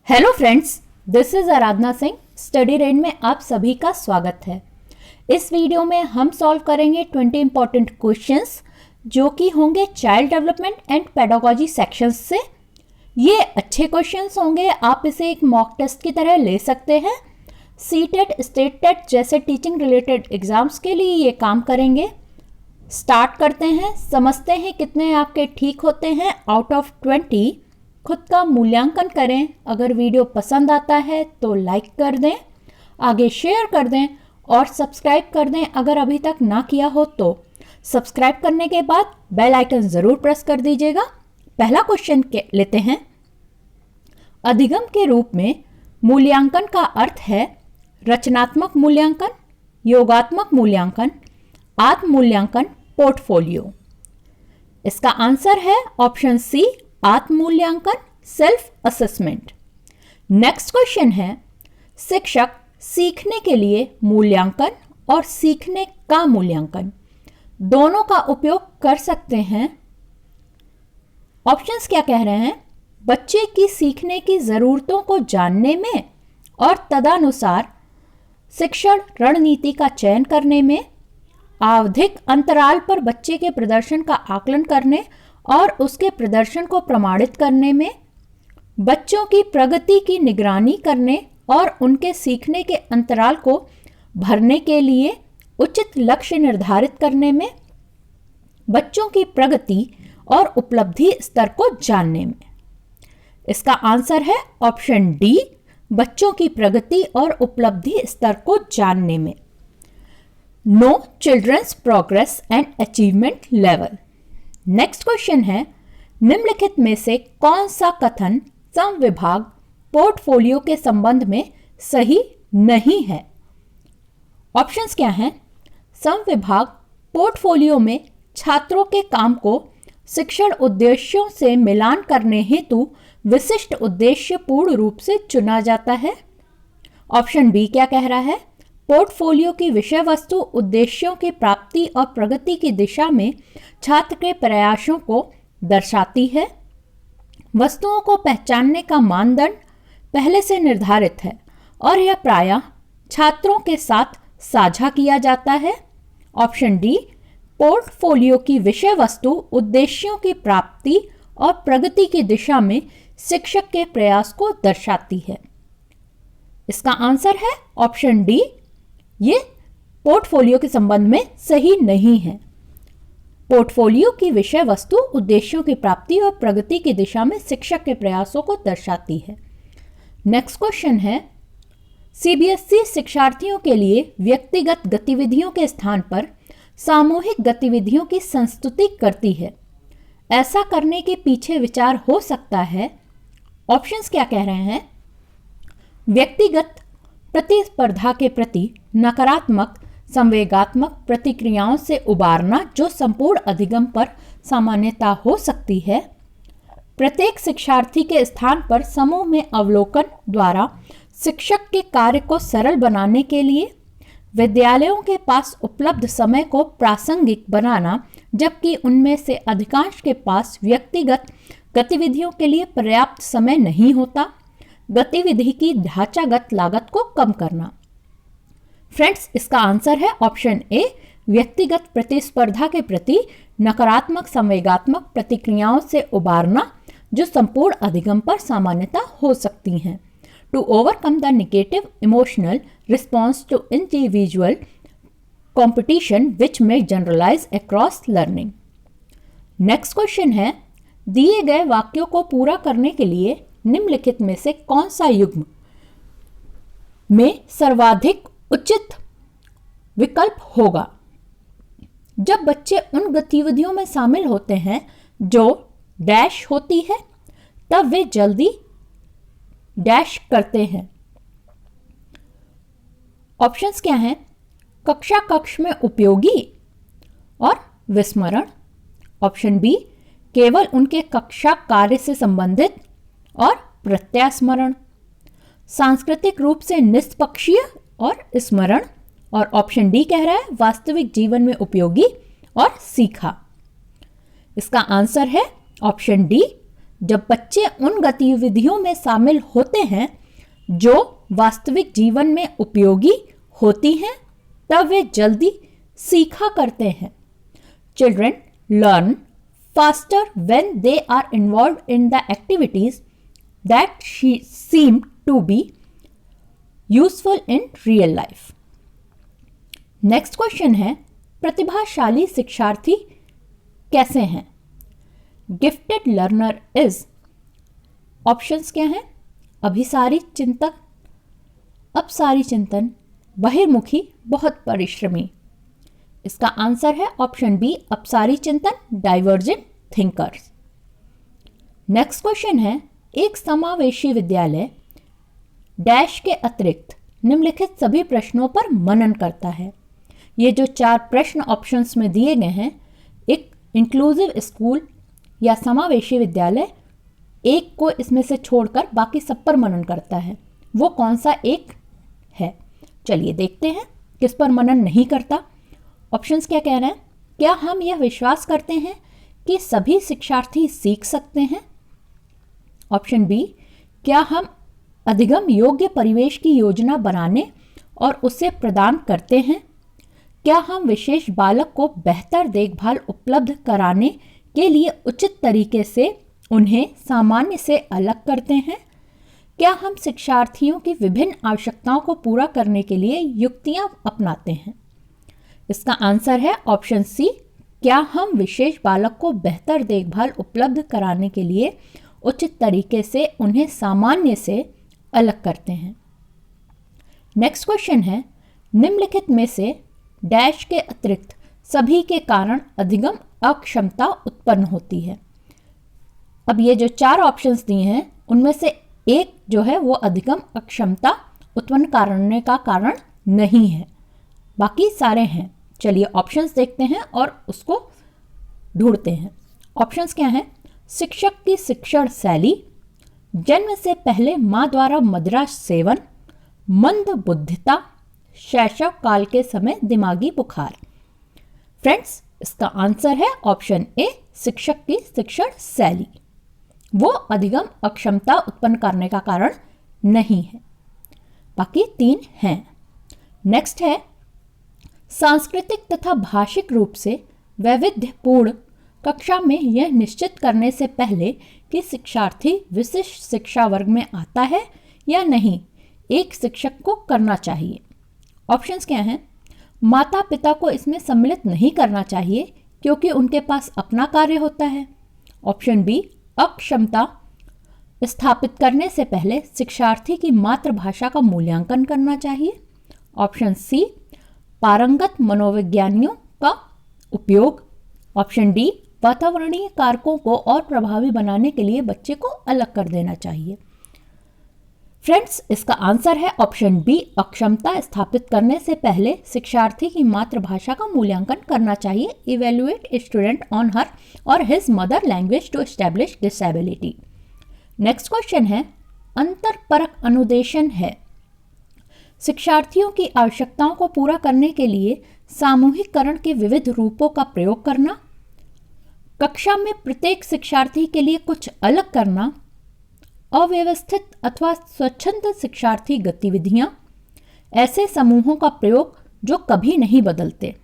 Hello friends, this is Aradhana Singh. Study red में आप सभी का स्वागत है। इस वीडियो में हम सॉल्व करेंगे 20 इंपॉर्टेंट क्वेश्चंस जो कि होंगे child development and pedagogy sections से। ये अच्छे क्वेश्चंस होंगे, आप इसे एक मॉक टेस्ट की तरह ले सकते हैं। सीटेट, स्टेट टेट जैसे टीचिंग रिलेटेड एग्जाम्स के लिए ये काम करेंगे। स्टार्ट करते हैं, समझते हैं कितने आपके ठीक होते हैं आउट ऑफ 20। खुद का मूल्यांकन करें। अगर वीडियो पसंद आता है तो लाइक कर दें, आगे शेयर कर दें और सब्सक्राइब कर दें अगर अभी तक ना किया हो तो। सब्सक्राइब करने के बाद बेल आइकन ज़रूर प्रेस कर दीजिएगा। पहला क्वेश्चन लेते हैं। अधिगम के रूप में मूल्यांकन का अर्थ है रचनात्मक मूल्यांकन, योगात्मक मूल्यांकन, आत्म मूल्यांकन, पोर्टफोलियो। इसका आंसर है ऑप्शन सी, आत्म मूल्यांकन, सेल्फ असेसमेंट। नेक्स्ट क्वेश्चन है, शिक्षक सीखने के लिए मूल्यांकन और सीखने का मूल्यांकन दोनों का उपयोग कर सकते हैं। ऑप्शंस क्या कह रहे हैं? बच्चे की सीखने की जरूरतों को जानने में और तदनुसार शिक्षण रणनीति का चयन करने में, आवधिक अंतराल पर बच्चे के प्रदर्शन का आकलन करने और उसके प्रदर्शन को प्रमाणित करने में, बच्चों की प्रगति की निगरानी करने और उनके सीखने के अंतराल को भरने के लिए उचित लक्ष्य निर्धारित करने में, बच्चों की प्रगति और उपलब्धि स्तर को जानने में। इसका आंसर है ऑप्शन डी, बच्चों की प्रगति और उपलब्धि स्तर को जानने में। Know children's progress and achievement level. Next question है, निम्नलिखित में से कौन सा कथन समविभाग पोर्टफोलियो के संबंध में सही नहीं है? ऑप्शंस क्या हैं? समविभाग पोर्टफोलियो में छात्रों के काम को शिक्षण उद्देश्यों से मिलान करने हेतु विशिष्ट उद्देश्य पूर्ण रूप से चुना जाता है। ऑप्शन बी क्या कह रहा है? पोर्टफोलियो की विषय वस्तु उद्देश्यों की प्राप्ति और प्रगति की दिशा में छात्र के प्रयासों को दर्शाती है। वस्तुओं को पहचानने का मानदंड पहले से निर्धारित है और यह प्रायः छात्रों के साथ साझा किया जाता है। ऑप्शन डी, पोर्टफोलियो की विषय वस्तु उद्देश्यों की प्राप्ति और प्रगति की दिशा में शिक्षक के प्रयास को दर्शाती है। इसका आंसर है ऑप्शन डी, ये पोर्टफोलियो के संबंध में सही नहीं है। पोर्टफोलियो की विषय वस्तु उद्देश्यों की प्राप्ति और प्रगति की दिशा में शिक्षक के प्रयासों को दर्शाती है। नेक्स्ट क्वेश्चन है, सीबीएसई शिक्षार्थियों के लिए व्यक्तिगत गतिविधियों के स्थान पर सामूहिक गतिविधियों की संस्तुति करती है। ऐसा करने के पीछे विचार हो सकता है। ऑप्शंस क्या कह रहे हैं? व्यक्तिगत प्रतिस्पर्धा के प्रति नकारात्मक संवेगात्मक प्रतिक्रियाओं से उबारना जो संपूर्ण अधिगम पर सामान्यता हो सकती है। प्रत्येक शिक्षार्थी के स्थान पर समूह में अवलोकन द्वारा शिक्षक के कार्य को सरल बनाने के लिए, विद्यालयों के पास उपलब्ध समय को प्रासंगिक बनाना जबकि उनमें से अधिकांश के पास व्यक्तिगत गतिविधियों के लिए पर्याप्त समय नहीं होता, गतिविधि की ढांचागत लागत को कम करना। फ्रेंड्स, इसका आंसर है ऑप्शन ए, व्यक्तिगत प्रतिस्पर्धा के प्रति नकारात्मक संवेगात्मक प्रतिक्रियाओं से उबारना जो संपूर्ण अधिगम पर सामान्यता हो सकती हैं। To overcome the negative emotional response to individual competition which may generalize across learning. Next question है, दिए गए वाक्यों को पूरा करने के लिए निम्नलिखित में से कौन सा युग्म में सर्वाधिक उचित विकल्प होगा? जब बच्चे उन गतिविधियों में शामिल होते हैं जो डैश होती है, तब वे जल्दी डैश करते हैं। ऑप्शंस क्या हैं? कक्षा कक्ष में उपयोगी और विस्मरण। ऑप्शन बी, केवल उनके कक्षा कार्य से संबंधित और प्रत्यास्मरण। सांस्कृतिक रूप से निष्पक्षीय और स्मरण। और ऑप्शन डी कह रहा है वास्तविक जीवन में उपयोगी और सीखा। इसका आंसर है ऑप्शन डी, जब बच्चे उन गतिविधियों में शामिल होते हैं जो वास्तविक जीवन में उपयोगी होती हैं, तब वे जल्दी सीखा करते हैं। Children learn faster when they are involved in the activities that seem to be useful in real life. Next question है, प्रतिभाशाली शिक्षार्थी कैसे हैं? गिफ्टेड लर्नर इज, ऑप्शंस क्या हैं? अभिसारी चिंतक, अपसारी चिंतन, बहिर्मुखी, बहुत परिश्रमी। इसका आंसर है ऑप्शन बी, अपसारी चिंतन, डाइवर्जेंट थिंकर्स। नेक्स्ट क्वेश्चन है, एक समावेशी विद्यालय डैश के अतिरिक्त निम्नलिखित सभी प्रश्नों पर मनन करता है। ये जो 4 प्रश्न ऑप्शंस में दिए गए हैं, एक इंक्लूसिव स्कूल या समावेशी विद्यालय एक को इसमें से छोड़कर बाकी सब पर मनन करता है। वो कौन सा एक है? चलिए देखते हैं किस पर मनन नहीं करता। ऑप्शंस क्या कह रहे हैं? क्या हम यह विश्वास करते हैं कि सभी शिक्षार्थी सीख सकते हैं? ऑप्शन बी, क्या हम अधिगम योग्य परिवेश की योजना बनाने और उसे प्रदान करते हैं? क्या हम विशेष बालक को बेहतर देखभाल उपलब्ध कराने के लिए उचित तरीके से उन्हें सामान्य से अलग करते हैं? क्या हम शिक्षार्थियों की विभिन्न आवश्यकताओं को पूरा करने के लिए युक्तियां अपनाते हैं? इसका आंसर है ऑप्शन सी, क्या हम विशेष बालक को बेहतर देखभाल उपलब्ध कराने के लिए उचित तरीके से उन्हें सामान्य से अलग करते हैं। नेक्स्ट क्वेश्चन है, निम्नलिखित में से डैश के अतिरिक्त सभी के कारण अधिगम अक्षमता उत्पन्न होती है। अब ये जो 4 ऑप्शंस दिए हैं उनमें से एक जो है वो अधिगम अक्षमता उत्पन्न करने का कारण नहीं है, बाकी सारे हैं। चलिए ऑप्शंस देखते हैं और उसको ढूंढते हैं। ऑप्शंस क्या हैं? शिक्षक की शिक्षण शैली, जन्म से पहले माँ द्वारा मदिरा सेवन, मंद बुद्धिता, शैशव काल के समय दिमागी बुखार। फ्रेंड्स, इसका आंसर है ऑप्शन ए, शिक्षक की शिक्षण शैली। वो अधिगम अक्षमता उत्पन्न करने का कारण नहीं है, बाकी 3 हैं। नेक्स्ट है, सांस्कृतिक तथा भाषिक रूप से वैविध्यपूर्ण कक्षा में यह निश्चित करने से पहले कि शिक्षार्थी विशिष्ट शिक्षा वर्ग में आता है या नहीं, एक शिक्षक को करना चाहिए। ऑप्शंस क्या हैं? माता पिता को इसमें सम्मिलित नहीं करना चाहिए क्योंकि उनके पास अपना कार्य होता है। ऑप्शन बी, अक्षमता स्थापित करने से पहले शिक्षार्थी की मातृभाषा का मूल्यांकन करना चाहिए। ऑप्शन सी, पारंगत मनोविज्ञानियों का उपयोग। ऑप्शन डी, वातावरणीय कारकों को और प्रभावी बनाने के लिए बच्चे को अलग कर देना चाहिए। फ्रेंड्स, इसका आंसर है ऑप्शन बी, अक्षमता स्थापित करने से पहले शिक्षार्थी की मातृभाषा का मूल्यांकन करना चाहिए। Evaluate a student on her और his mother language to establish disability. Next question है, अंतरपरक अनुदेशन है शिक्षार्थियों की आवश्यकताओं को पूरा करने के लिए सामूहिककरण के विविध रूपों का प्रयोग करना, कक्षा में प्रत्येक शिक्षार्थी के लिए कुछ अलग करना, अव्यवस्थित अथवा स्वच्छंद शिक्षार्थी गतिविधियां, ऐसे समूहों का प्रयोग जो कभी नहीं बदलते।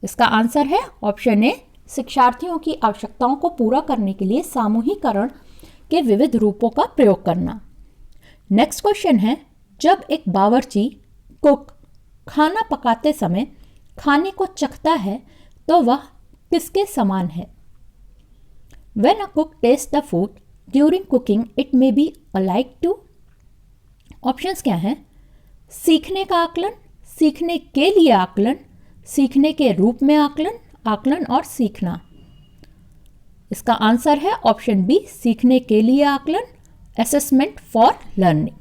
इसका आंसर है ऑप्शन ए, शिक्षार्थियों की आवश्यकताओं को पूरा करने के लिए सामूहिकरण के विविध रूपों का प्रयोग करना। नेक्स्ट क्वेश्चन है, जब एक बावर्ची कुक खाना पकाते समय खाने को चखता है तो वह किसके समान है? When a cook tastes the food during cooking, it may be alike to। Options क्या हैं? सीखने का आकलन, सीखने के लिए आकलन, सीखने के रूप में आकलन, आकलन और सीखना। इसका आंसर है ऑप्शन बी, सीखने के लिए आकलन, assessment for learning.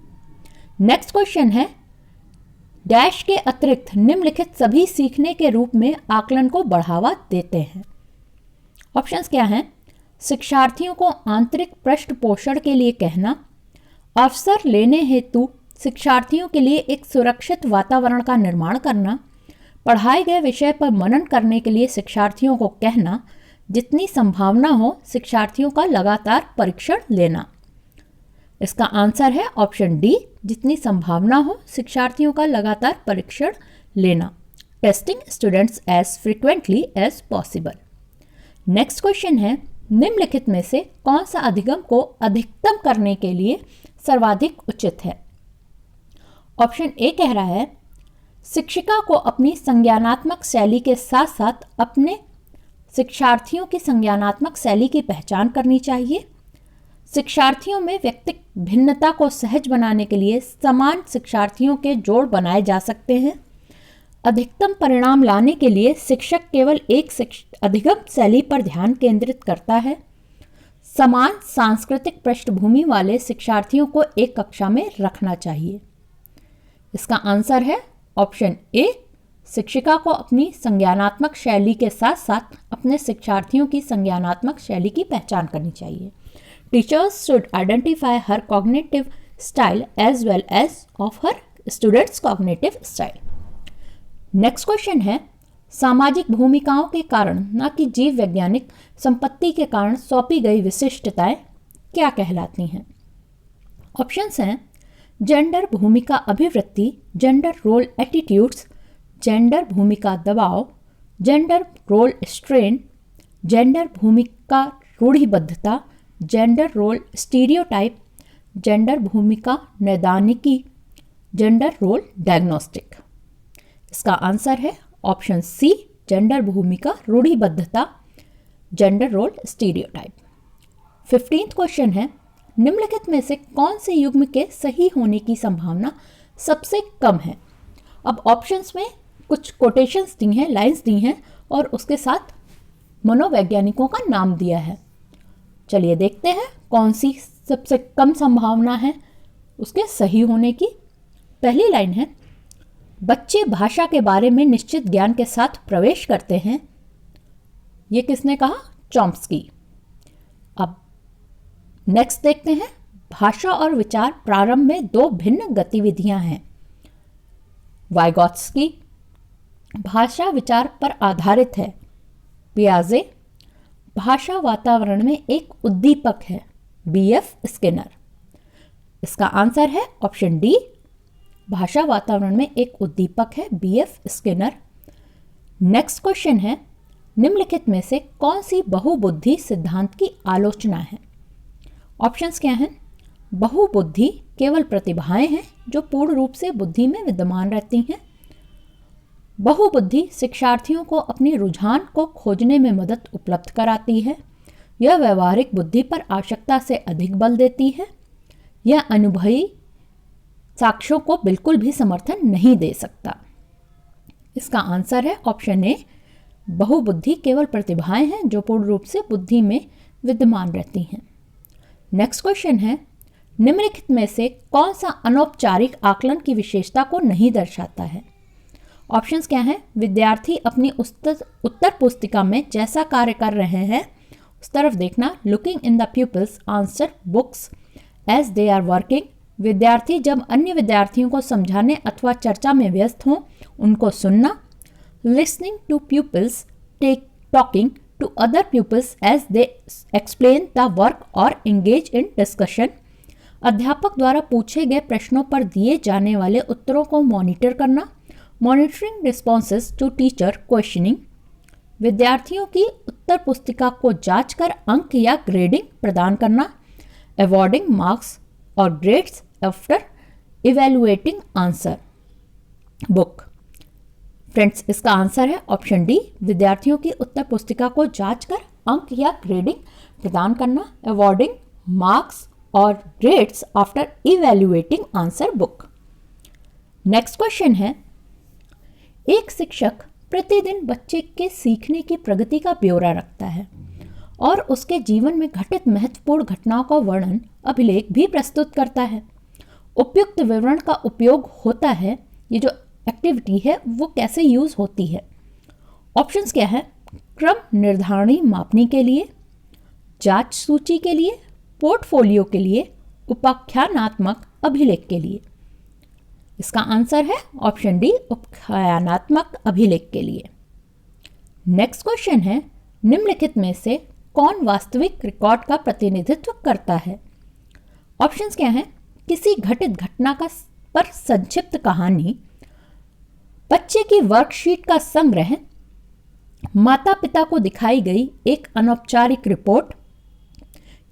Next question है, डैश के अतिरिक्त निम्नलिखित सभी सीखने के रूप में आकलन को बढ़ावा देते हैं। ऑप्शंस क्या हैं? शिक्षार्थियों को आंतरिक पृष्ठ पोषण के लिए कहना, अवसर लेने हेतु शिक्षार्थियों के लिए एक सुरक्षित वातावरण का निर्माण करना, पढ़ाए गए विषय पर मनन करने के लिए शिक्षार्थियों को कहना, जितनी संभावना हो शिक्षार्थियों का लगातार परीक्षण लेना। इसका आंसर है ऑप्शन डी, जितनी संभावना हो शिक्षार्थियों का लगातार परीक्षण लेना। Testing students as frequently as possible. Next question है, निम्नलिखित में से कौन सा अधिगम को अधिकतम करने के लिए सर्वाधिक उचित है? ऑप्शन ए कह रहा है शिक्षिका को अपनी संज्ञानात्मक शैली के साथ साथ अपने शिक्षार्थियों की संज्ञानात्मक शैली की पहचान करनी चाहिए। शिक्षार्थियों में व्यक्तिगत भिन्नता को सहज बनाने के लिए समान शिक्षार्थियों के जोड़ बनाए जा सकते हैं। अधिकतम परिणाम लाने के लिए शिक्षक केवल एक अधिगम शैली पर ध्यान केंद्रित करता है। समान सांस्कृतिक पृष्ठभूमि वाले शिक्षार्थियों को एक कक्षा में रखना चाहिए। इसका आंसर है ऑप्शन ए, शिक्षिका को अपनी संज्ञानात्मक शैली के साथ साथ अपने शिक्षार्थियों की संज्ञानात्मक शैली की पहचान करनी चाहिए। Teachers should identify her cognitive style as well as of her students cognitive style. Next question है, सामाजिक भूमिकाओं के कारण न कि जीव वैज्ञानिक संपत्ति के कारण सौंपी गई विशिष्टताएं क्या कहलाती हैं? ऑप्शंस हैं जेंडर भूमिका अभिवृत्ति, जेंडर रोल एटीट्यूड्स, जेंडर भूमिका दबाव, जेंडर रोल स्ट्रेन, जेंडर भूमिका रूढ़िबद्धता, जेंडर रोल स्टीरियोटाइप, जेंडर भूमिका नैदानिकी, जेंडर रोल डायग्नोस्टिक। इसका आंसर है ऑप्शन सी, जेंडर भूमिका रूढ़िबद्धता, gender role stereotype. 15th question है, निम्नलिखित में से कौन से युग्म के सही होने की संभावना सबसे कम है? अब ऑप्शंस में कुछ कोटेशंस दी हैं, लाइंस दी हैं और उसके साथ मनोवैज्ञानिकों का नाम दिया है। चलिए देखते हैं कौन सी सबसे कम संभावना है उसके सही होने की। पहली लाइन है, बच्चे भाषा के बारे में निश्चित ज्ञान के साथ प्रवेश करते हैं। ये किसने कहा? चॉम्स्की। अब नेक्स्ट देखते हैं, भाषा और विचार प्रारंभ में दो भिन्न गतिविधियां हैं। वाइगोत्स्की। भाषा विचार पर आधारित है। पियाजे। भाषा वातावरण में एक उद्दीपक है। BF Skinner. इसका आंसर है ऑप्शन डी, भाषा वातावरण में एक उद्दीपक है। BF Skinner. नेक्स्ट क्वेश्चन है, निम्नलिखित में से कौन सी बहुबुद्धि सिद्धांत की आलोचना है? ऑप्शंस क्या हैं? बहुबुद्धि केवल प्रतिभाएं हैं जो पूर्ण रूप से बुद्धि में विद्यमान रहती हैं। बहुबुद्धि शिक्षार्थियों को अपनी रुझान को खोजने में मदद उपलब्ध कराती है। यह व्यवहारिक बुद्धि पर आवश्यकता से अधिक बल देती है। यह अनुभवी साक्ष्यों को बिल्कुल भी समर्थन नहीं दे सकता। इसका आंसर है ऑप्शन ए, बहुबुद्धि केवल प्रतिभाएं हैं जो पूर्ण रूप से बुद्धि में विद्यमान रहती हैं। नेक्स्ट क्वेश्चन है, निम्नलिखित में से कौन सा अनौपचारिक आकलन की विशेषता को नहीं दर्शाता है? ऑप्शंस क्या हैं? विद्यार्थी अपनी उत्तर पुस्तिका में जैसा कार्य कर रहे हैं उस तरफ देखना। Looking in the pupils answer books as they are working. विद्यार्थी जब अन्य विद्यार्थियों को समझाने अथवा चर्चा में व्यस्त हों उनको सुनना। Listening to pupils talking to other pupils as they explain the work और एंगेज इन डिस्कशन। अध्यापक द्वारा पूछे गए प्रश्नों पर दिए जाने वाले उत्तरों को मॉनिटर करना। Monitoring responses to teacher questioning. विद्यार्थियों की उत्तर पुस्तिका को जांचकर अंक या ग्रेडिंग प्रदान करना। अवॉर्डिंग मार्क्स और grades after evaluating answer book. Friends, इसका आंसर है ऑप्शन डी, विद्यार्थियों की उत्तर पुस्तिका को जांचकर अंक या ग्रेडिंग प्रदान करना। अवॉर्डिंग मार्क्स और grades after evaluating answer book. Next question है, एक शिक्षक प्रतिदिन बच्चे के सीखने की प्रगति का ब्यौरा रखता है और उसके जीवन में घटित महत्वपूर्ण घटनाओं का वर्णन अभिलेख भी प्रस्तुत करता है। उपयुक्त विवरण का उपयोग होता है। ये जो एक्टिविटी है वो कैसे यूज होती है? ऑप्शंस क्या है? क्रम निर्धारणी मापनी के लिए, जांच सूची के लिए, पोर्टफोलियो के लिए, उपाख्यानात्मक अभिलेख के लिए। इसका आंसर है ऑप्शन डी, उपाख्यानात्मक अभिलेख के लिए। नेक्स्ट क्वेश्चन है, निम्नलिखित में से कौन वास्तविक रिकॉर्ड का प्रतिनिधित्व करता है? ऑप्शंस क्या हैं? किसी घटित घटना पर संक्षिप्त कहानी, बच्चे की वर्कशीट का संग्रह, माता पिता को दिखाई गई एक अनौपचारिक रिपोर्ट,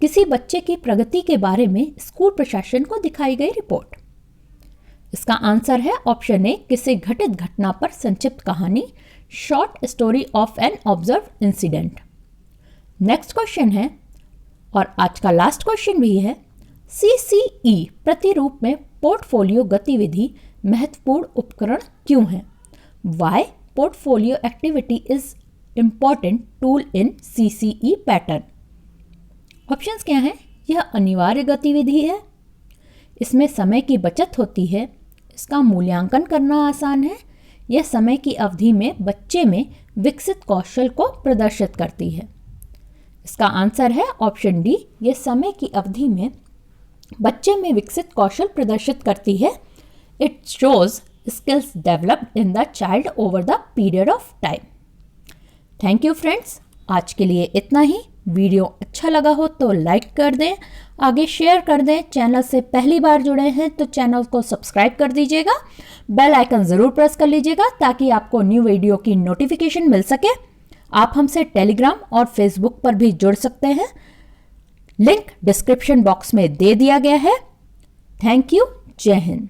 किसी बच्चे की प्रगति के बारे में स्कूल प्रशासन को दिखाई गई रिपोर्ट। इसका आंसर है ऑप्शन ए, किसी घटित घटना पर संक्षिप्त कहानी, short story of an observe incident. Next question है, और आज का लास्ट क्वेश्चन भी है, CCE प्रतिरूप में पोर्टफोलियो गतिविधि महत्वपूर्ण उपकरण क्यों है? Why portfolio activity is important tool in CCE pattern? Options क्या हैं? यह अनिवार्य गतिविधि है, इसमें समय की बचत होती है, इसका मूल्यांकन करना आसान है, यह समय की अवधि में बच्चे में विकसित कौशल को प्रदर्शित करती है। इसका आंसर है ऑप्शन डी, यह समय की अवधि में बच्चे में विकसित कौशल प्रदर्शित करती है। It shows skills developed in the child over the period of time. Thank you friends, आज के लिए इतना ही। वीडियो अच्छा लगा हो तो लाइक कर दें, आगे शेयर कर दें। चैनल से पहली बार जुड़े हैं तो चैनल को सब्सक्राइब कर दीजिएगा, बेल आइकन ज़रूर प्रेस कर लीजिएगा ताकि आपको न्यू वीडियो की नोटिफिकेशन मिल सके। आप हमसे टेलीग्राम और फेसबुक पर भी जुड़ सकते हैं, लिंक डिस्क्रिप्शन बॉक्स में दे दिया गया है। थैंक यू, जय हिंद।